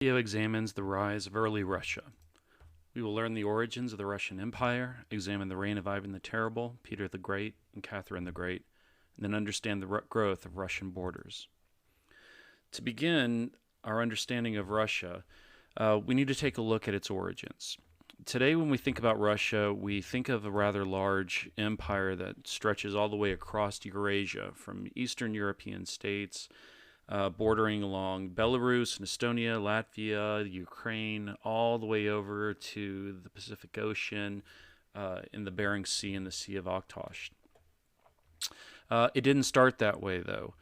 Video examines the rise of early Russia. We will learn the origins of the Russian Empire, examine the reign of Ivan the Terrible, Peter the Great, and Catherine the Great, and then understand the growth of Russian borders. To begin our understanding of Russia, we need to take a look at its origins. Today, when we think about Russia, we think of a rather large empire that stretches all the way across Eurasia, from Eastern European states bordering along Belarus and Estonia, Latvia, Ukraine, all the way over to the Pacific Ocean, in the Bering Sea and the Sea of Okhotsk. It didn't start that way, though.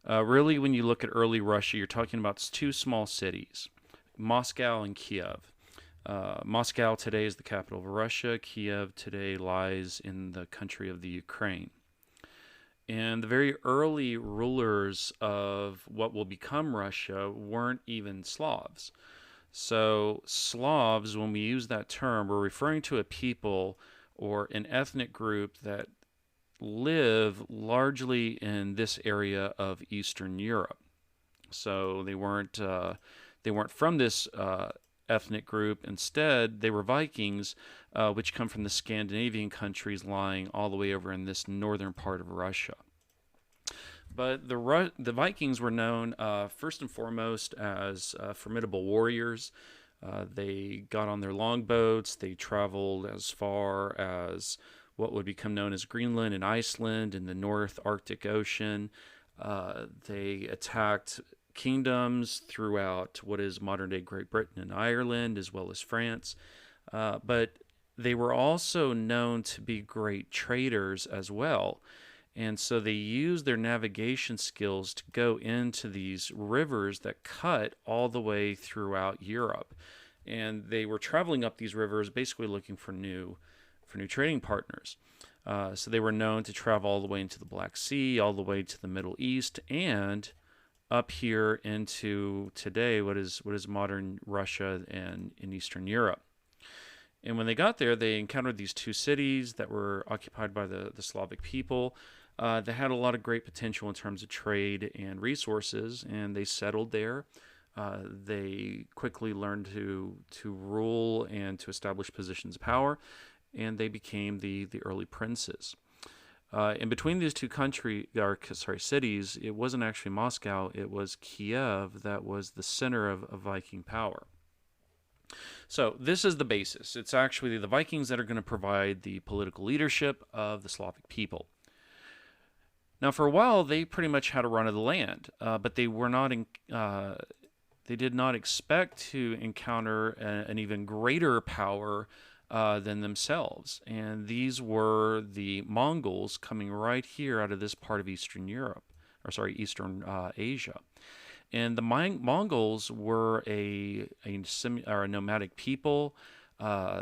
Really, when you look at early Russia, you're talking about two small cities, Moscow and Kiev. Moscow today is the capital of Russia. Kiev today lies in the country of the Ukraine. And the very early rulers of what will become Russia weren't even Slavs. So, Slavs, when we use that term, we're referring to a people or an ethnic group that live largely in this area of Eastern Europe. So they weren't from this ethnic group. Instead, they were Vikings, which come from the Scandinavian countries lying all the way over in this northern part of Russia. But the Vikings were known first and foremost as formidable warriors. They got on their longboats. They traveled as far as what would become known as Greenland and Iceland in the North Arctic Ocean. They attacked kingdoms throughout what is modern day Great Britain and Ireland, as well as France. But they were also known to be great traders as well. And so they used their navigation skills to go into these rivers that cut all the way throughout Europe. And they were traveling up these rivers basically looking for new trading partners. So they were known to travel all the way into the Black Sea, all the way to the Middle East, and up here into today what is modern Russia and in Eastern Europe. And when they got there, they encountered these two cities that were occupied by the Slavic people. They had a lot of great potential in terms of trade and resources, and they settled there. They quickly learned to rule and to establish positions of power, and they became the early princes. In between these two cities, it wasn't actually Moscow, it was Kiev that was the center of Viking power. So this is the basis. It's actually the Vikings that are going to provide the political leadership of the Slavic people. Now, for a while, they pretty much had a run of the land, but they were not they did not expect to encounter an even greater power than themselves. And these were the Mongols coming right here out of this part of Eastern Eastern Asia. And the Mongols were a nomadic people.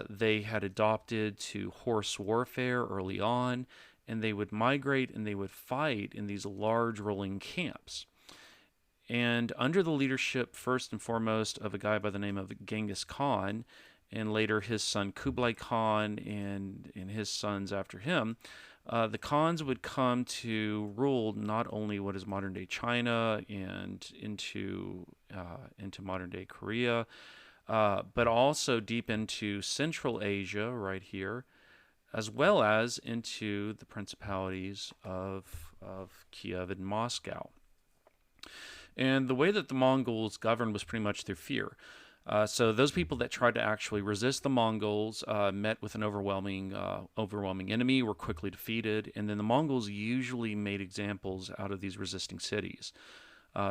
They had adopted to horse warfare early on, and they would migrate and they would fight in these large rolling camps. And under the leadership, first and foremost, of a guy by the name of Genghis Khan, and later his son Kublai Khan and his sons after him, the Khans would come to rule not only what is modern day China and into modern day Korea, but also deep into Central Asia, right here, as well as into the principalities of Kiev and Moscow. And the way that the Mongols governed was pretty much through fear. So those people that tried to actually resist the Mongols met with an overwhelming enemy, were quickly defeated, and then the Mongols usually made examples out of these resisting cities.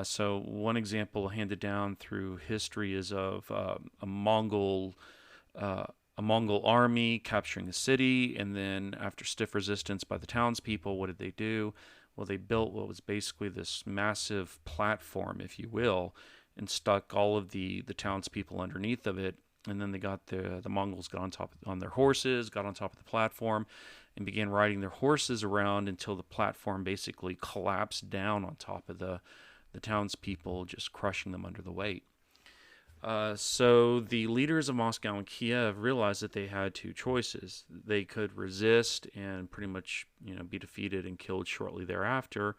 So one example handed down through history is of a Mongol army capturing a city, and then after stiff resistance by the townspeople, what did they do? Well, they built what was basically this massive platform, if you will, and stuck all of the townspeople underneath of it. And then the Mongols got on their horses, got on top of the platform, and began riding their horses around until the platform basically collapsed down on top of the townspeople, just crushing them under the weight. So the leaders of Moscow and Kiev realized that they had two choices. They could resist and pretty much, be defeated and killed shortly thereafter,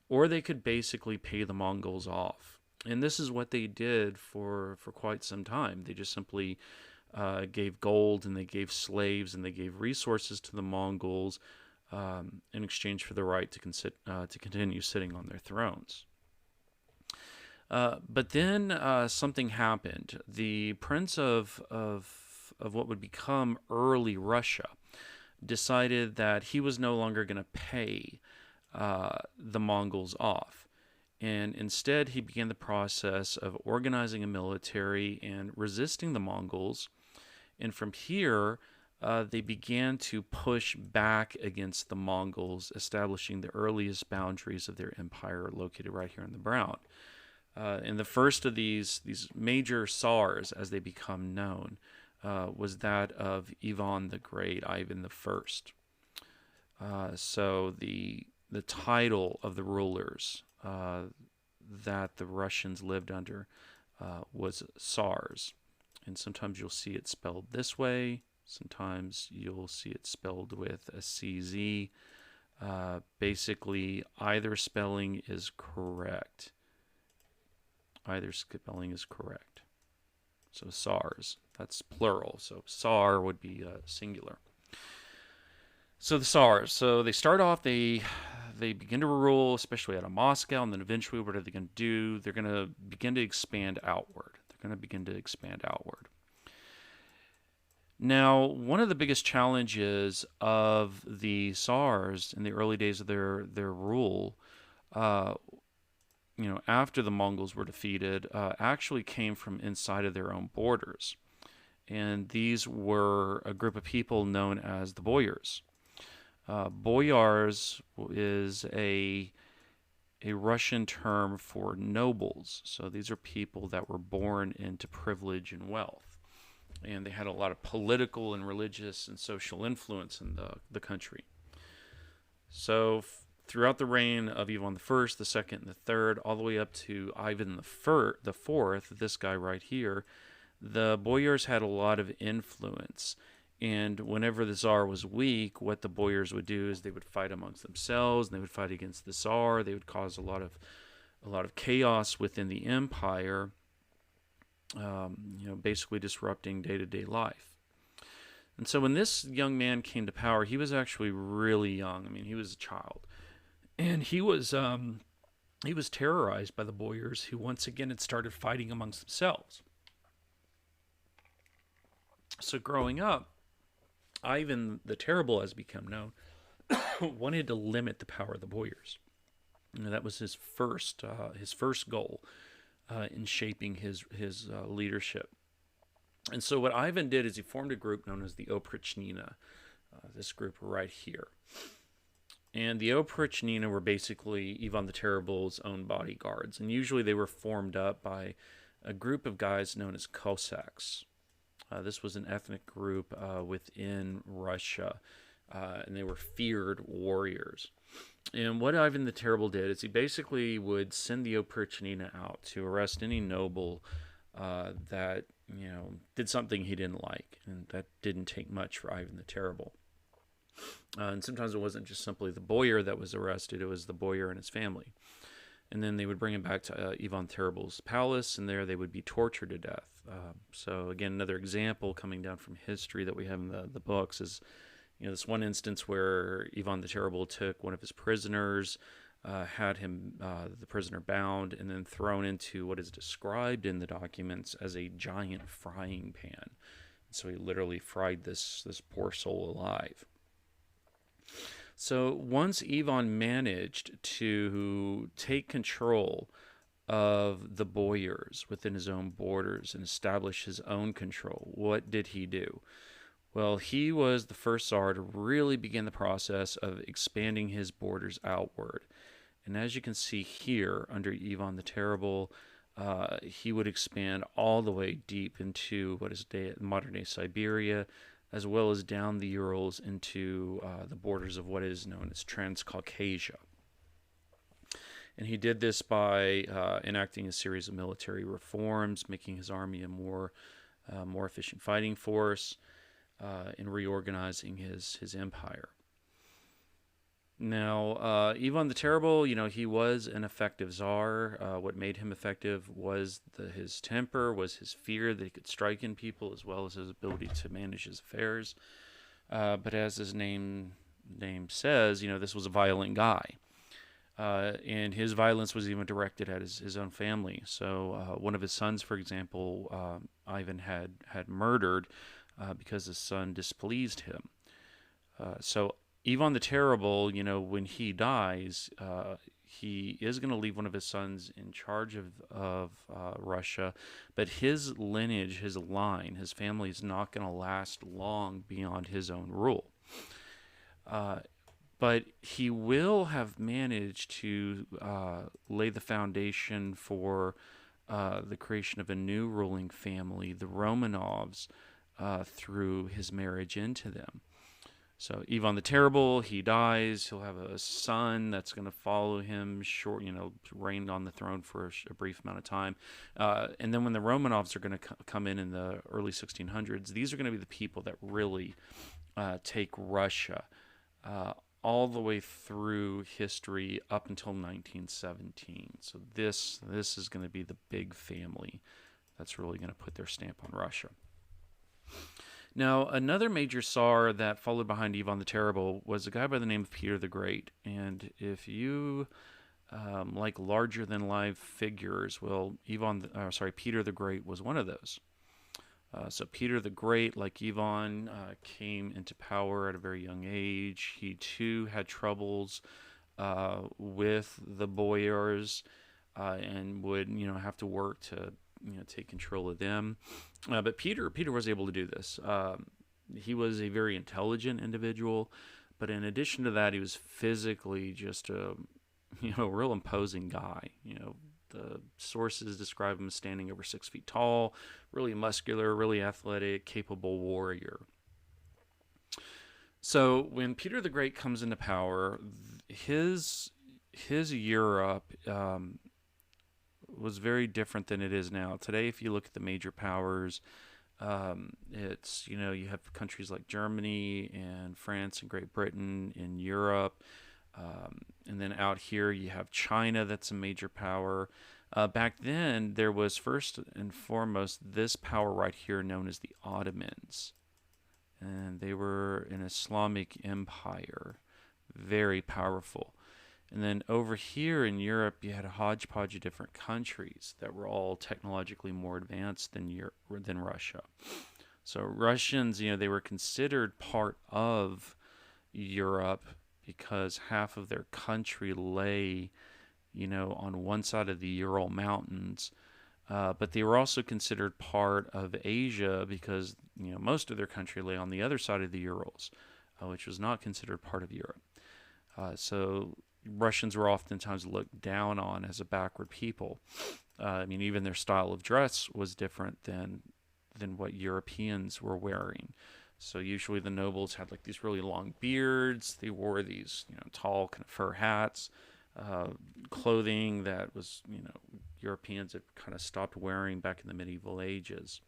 or they could basically pay the Mongols off. And this is what they did for quite some time. They just simply gave gold, and they gave slaves, and they gave resources to the Mongols in exchange for the right to continue sitting on their thrones. But then something happened. The prince of what would become early Russia decided that he was no longer going to pay the Mongols off. And instead, he began the process of organizing a military and resisting the Mongols. And from here, they began to push back against the Mongols, establishing the earliest boundaries of their empire located right here in the Brown. And the first of these major Tsars, as they become known, was that of Ivan the Great, Ivan the First. So the title of the rulers that the Russians lived under was Tsars. And sometimes you'll see it spelled this way. Sometimes you'll see it spelled with a CZ. Basically, either spelling is correct. Either spelling is correct. So Tsars, that's plural. So Tsar would be singular. So the Tsars, so they start off, they begin to rule, especially out of Moscow, and then eventually what are they going to do? They're going to begin to expand outward. Now, one of the biggest challenges of the Tsars in the early days of their rule, after the Mongols were defeated, actually came from inside of their own borders. And these were a group of people known as the boyars. Boyars is a Russian term for nobles. So these are people that were born into privilege and wealth. And they had a lot of political and religious and social influence in the country. So throughout the reign of Ivan the First, the Second, and the Third, all the way up to Ivan the Fourth, this guy right here, the boyars had a lot of influence. And whenever the Tsar was weak, what the boyars would do is they would fight amongst themselves, and they would fight against the Tsar. They would cause a lot of chaos within the empire, basically disrupting day-to-day life. And so when this young man came to power, he was actually really young. I mean, he was a child, and he was terrorized by the boyars, who once again had started fighting amongst themselves. So growing up, Ivan the Terrible, as become known, wanted to limit the power of the boyars. That was his first goal in shaping his leadership. And so what Ivan did is he formed a group known as the Oprichnina, this group right here. And the Oprichnina were basically Ivan the Terrible's own bodyguards. And usually they were formed up by a group of guys known as Cossacks. This was an ethnic group within Russia, and they were feared warriors. And what Ivan the Terrible did is he basically would send the Oprichnina out to arrest any noble that did something he didn't like, and that didn't take much for Ivan the Terrible. And sometimes it wasn't just simply the boyar that was arrested; it was the boyar and his family. And then they would bring him back to Ivan the Terrible's palace, and there they would be tortured to death. So again, another example coming down from history that we have in the books is, this one instance where Ivan the Terrible took one of his prisoners, had him, the prisoner, bound and then thrown into what is described in the documents as a giant frying pan. So he literally fried this poor soul alive. So once Ivan managed to take control of the boyars within his own borders and establish his own control, what did he do? Well, he was the first Tsar to really begin the process of expanding his borders outward. And as you can see here, under Ivan the Terrible, he would expand all the way deep into what is modern-day Siberia, as well as down the Urals into the borders of what is known as Transcaucasia. And he did this by enacting a series of military reforms, making his army a more efficient fighting force, and reorganizing his empire. Now, Ivan the Terrible, he was an effective czar. What made him effective was his temper, was his fear that he could strike in people, as well as his ability to manage his affairs. But as his name says, this was a violent guy. And his violence was even directed at his own family. So one of his sons, for example, Ivan had murdered because his son displeased him. So Ivan the Terrible, when he dies, he is going to leave one of his sons in charge of Russia, but his lineage, his line, his family is not going to last long beyond his own rule. But he will have managed to lay the foundation for the creation of a new ruling family, the Romanovs, through his marriage into them. So Ivan the Terrible, he dies. He'll have a son that's going to follow him, reign on the throne for a brief amount of time. And then when the Romanovs are going to come in the early 1600s, these are going to be the people that really take Russia all the way through history up until 1917. So this is going to be the big family that's really going to put their stamp on Russia. Now, another major Tsar that followed behind Ivan the Terrible was a guy by the name of Peter the Great. And if you like larger-than-life figures, well, Peter the Great was one of those. So Peter the Great, like Ivan, came into power at a very young age. He too had troubles with the boyars and would have to work to take control of them. But Peter was able to do this. He was a very intelligent individual, but in addition to that, he was physically just a real imposing guy. The sources describe him as standing over 6 feet tall, really muscular, really athletic, capable warrior. So when Peter the Great comes into power, his Europe was very different than it is now. Today, if you look at the major powers, it's, you have countries like Germany and France and Great Britain in Europe. And then out here, you have China, that's a major power. Back then, there was first and foremost this power right here known as the Ottomans. And they were an Islamic empire, very powerful. And then over here in Europe, you had a hodgepodge of different countries that were all technologically more advanced than Russia. So Russians, they were considered part of Europe because half of their country lay, on one side of the Ural Mountains. But they were also considered part of Asia because, most of their country lay on the other side of the Urals, which was not considered part of Europe. So Russians were oftentimes looked down on as a backward people. Even their style of dress was different than what Europeans were wearing. So usually the nobles had like these really long beards. They wore these, tall kind of fur hats, clothing that was, Europeans had kind of stopped wearing back in the medieval ages.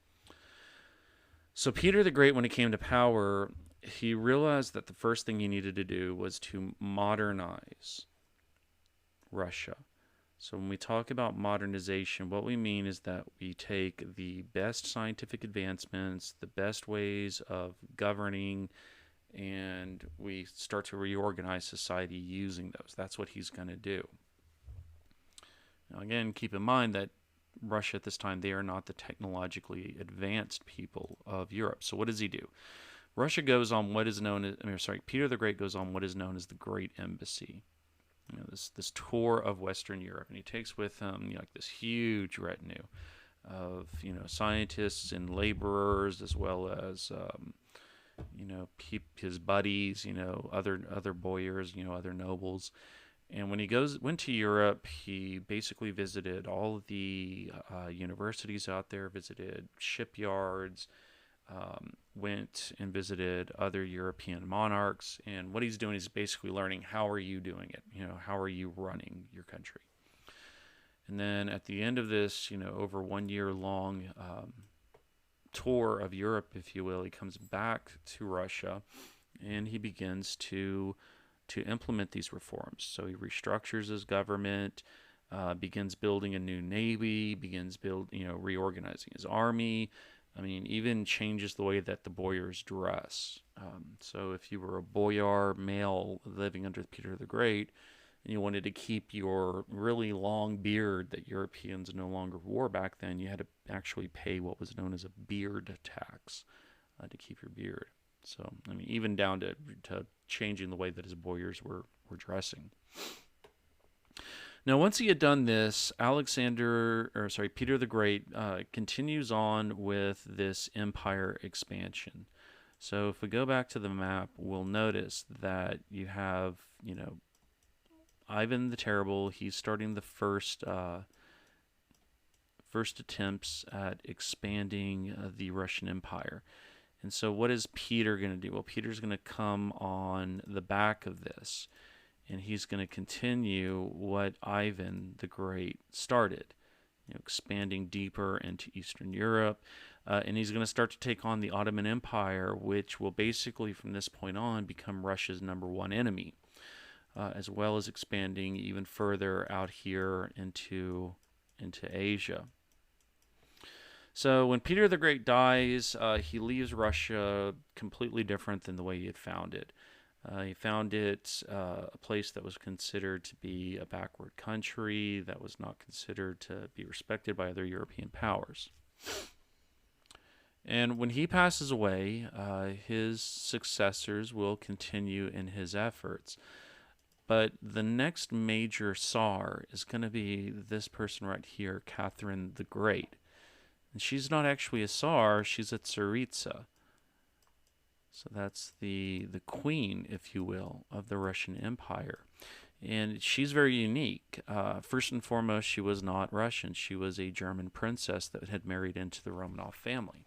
So Peter the Great, when he came to power, he realized that the first thing he needed to do was to modernize Russia. So when we talk about modernization, what we mean is that we take the best scientific advancements, the best ways of governing, and we start to reorganize society using those. That's what he's going to do. Now, again, keep in mind that Russia at this time, they are not the technologically advanced people of Europe. So what does he do? Russia goes on what is known as, Peter the Great goes on what is known as the Great Embassy. This tour of Western Europe, and he takes with him this huge retinue of scientists and laborers, as well as his buddies, other boyars, other nobles. And when he went to Europe, he basically visited all of the universities out there, visited shipyards, went and visited other European monarchs. And what he's doing is basically learning, how are you doing it? How are you running your country? And then at the end of this, over 1 year long tour of Europe, if you will, he comes back to Russia and he begins to to implement these reforms. So he restructures his government, begins building a new navy, begins reorganizing his army. I mean, even changes the way that the boyars dress. So if you were a boyar male living under Peter the Great, and you wanted to keep your really long beard that Europeans no longer wore back then, you had to actually pay what was known as a beard tax to keep your beard. So, I mean, even down to changing the way that his boyars were dressing. Now, once he had done this, Peter the Great continues on with this empire expansion. So if we go back to the map, we'll notice that you have, Ivan the Terrible. He's starting the first attempts at expanding the Russian Empire. And so what is Peter going to do? Well, Peter's going to come on the back of this, and he's going to continue what Ivan the Great started, expanding deeper into Eastern Europe. And he's going to start to take on the Ottoman Empire, which will basically from this point on become Russia's #1 enemy, as well as expanding even further out here into Asia. So when Peter the Great dies, he leaves Russia completely different than the way he had found it. He found it a place that was considered to be a backward country, that was not considered to be respected by other European powers. And when he passes away, his successors will continue in his efforts. But the next major Tsar is going to be this person right here, Catherine the Great. And she's not actually a Tsar, she's a Tsaritsa. So that's the queen, if you will, of the Russian Empire. And she's very unique. First and foremost, she was not Russian. She was a German princess that had married into the Romanov family.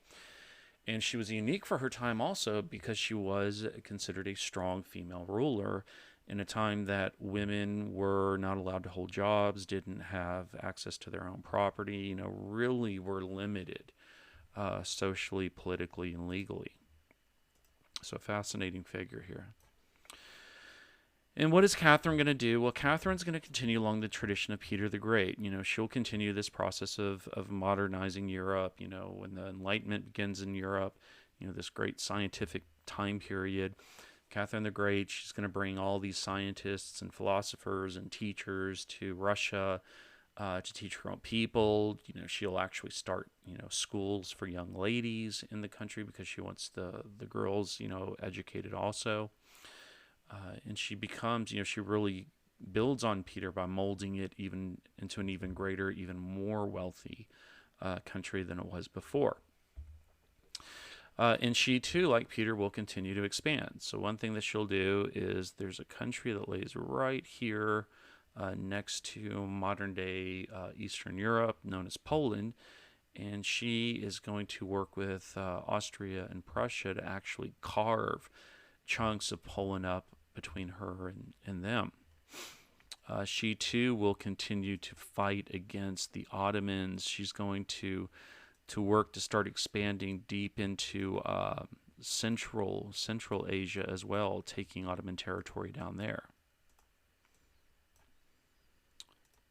And she was unique for her time also because she was considered a strong female ruler in a time that women were not allowed to hold jobs, didn't have access to their own property, really were limited socially, politically, and legally. So, fascinating figure here. And what is Catherine going to do? Well, Catherine's going to continue along the tradition of Peter the Great. She'll continue this process of modernizing Europe, when the Enlightenment begins in Europe, this great scientific time period. Catherine the Great, she's going to bring all these scientists and philosophers and teachers to Russia to teach her own people. She'll actually start, schools for young ladies in the country because she wants the girls, educated also. And she becomes, she really builds on Peter by molding it even into an even greater, even more wealthy country than it was before. And she, too, like Peter, will continue to expand. So one thing that she'll do is there's a country that lays right here next to modern-day Eastern Europe, known as Poland, and she is going to work with Austria and Prussia to actually carve chunks of Poland up between her and them. She, too, will continue to fight against the Ottomans. She's going to work to start expanding deep into Central Asia as well, taking Ottoman territory down there.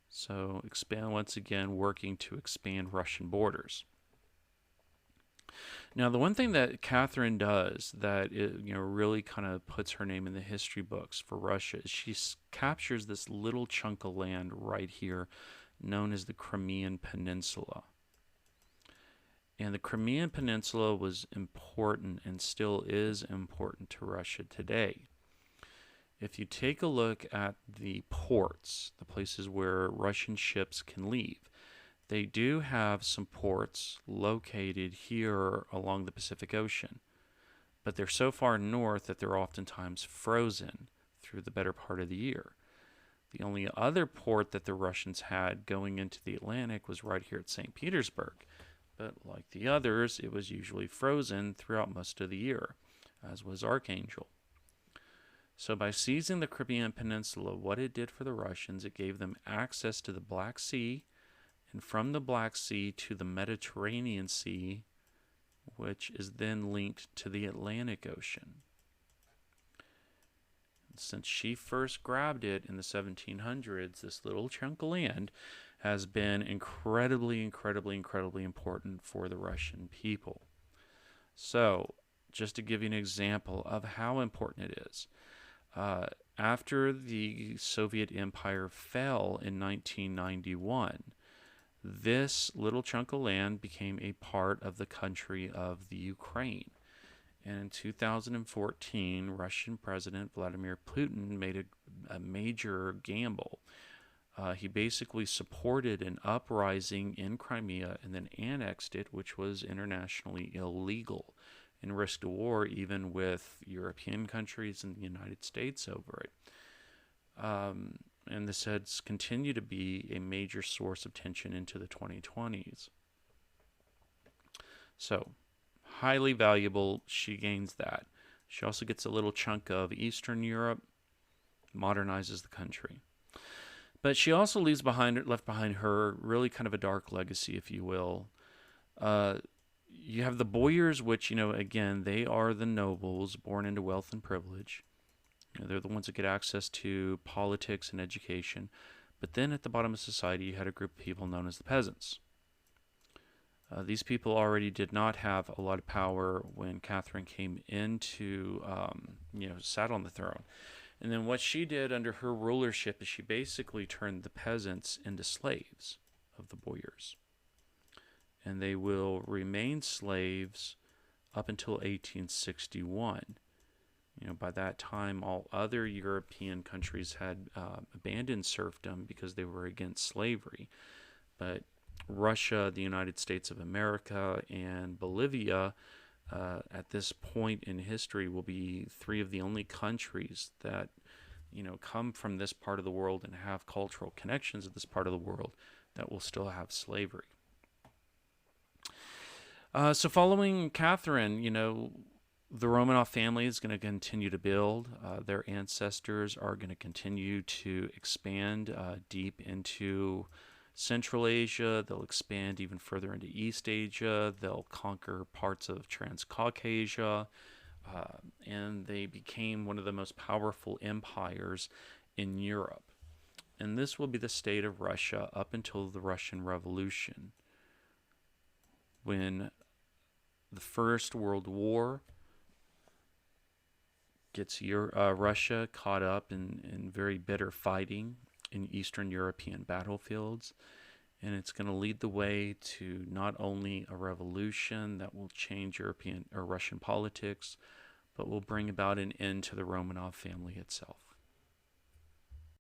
So once again, working to expand Russian borders. Now, the one thing that Catherine does that really kind of puts her name in the history books for Russia is she captures this little chunk of land right here known as the Crimean Peninsula. And the Crimean Peninsula was important and still is important to Russia today. If you take a look at the ports, the places where Russian ships can leave, they do have some ports located here along the Pacific Ocean, but they're so far north that they're oftentimes frozen through the better part of the year. The only other port that the Russians had going into the Atlantic was right here at St. Petersburg, but like the others, it was usually frozen throughout most of the year, as was Archangel. So by seizing the Crimean Peninsula, what it did for the Russians, it gave them access to the Black Sea, and from the Black Sea to the Mediterranean Sea, which is then linked to the Atlantic Ocean. Since she first grabbed it in the 1700s, this little chunk of land has been incredibly, incredibly, incredibly important for the Russian people. So, just to give you an example of how important it is, after the Soviet Empire fell in 1991, this little chunk of land became a part of the country of the Ukraine. And in 2014, Russian President Vladimir Putin made a major gamble. He basically supported an uprising in Crimea and then annexed it, which was internationally illegal, and risked a war even with European countries and the United States over it. And this has continued to be a major source of tension into the 2020s. So, highly valuable. She gains that. She also gets a little chunk of Eastern Europe, modernizes the country. But she also left behind her really kind of a dark legacy, if you will. You have the boyars, which, again, they are the nobles born into wealth and privilege. They're the ones that get access to politics and education. But then at the bottom of society, you had a group of people known as the peasants. These people already did not have a lot of power when Catherine came into, sat on the throne. And then what she did under her rulership is she basically turned the peasants into slaves of the boyars. And they will remain slaves up until 1861. By that time, all other European countries had abandoned serfdom because they were against slavery. But Russia, the United States of America, and Bolivia, at this point in history, will be three of the only countries that, come from this part of the world and have cultural connections to this part of the world that will still have slavery. So following Catherine, the Romanov family is going to continue to build. Their ancestors are going to continue to expand deep into Central Asia. They'll expand even further into East Asia. They'll conquer parts of Transcaucasia. And they became one of the most powerful empires in Europe. And this will be the state of Russia up until the Russian Revolution, when the First World War gets Russia caught up in very bitter fighting in Eastern European battlefields. And it's going to lead the way to not only a revolution that will change European or Russian politics, but will bring about an end to the Romanov family itself.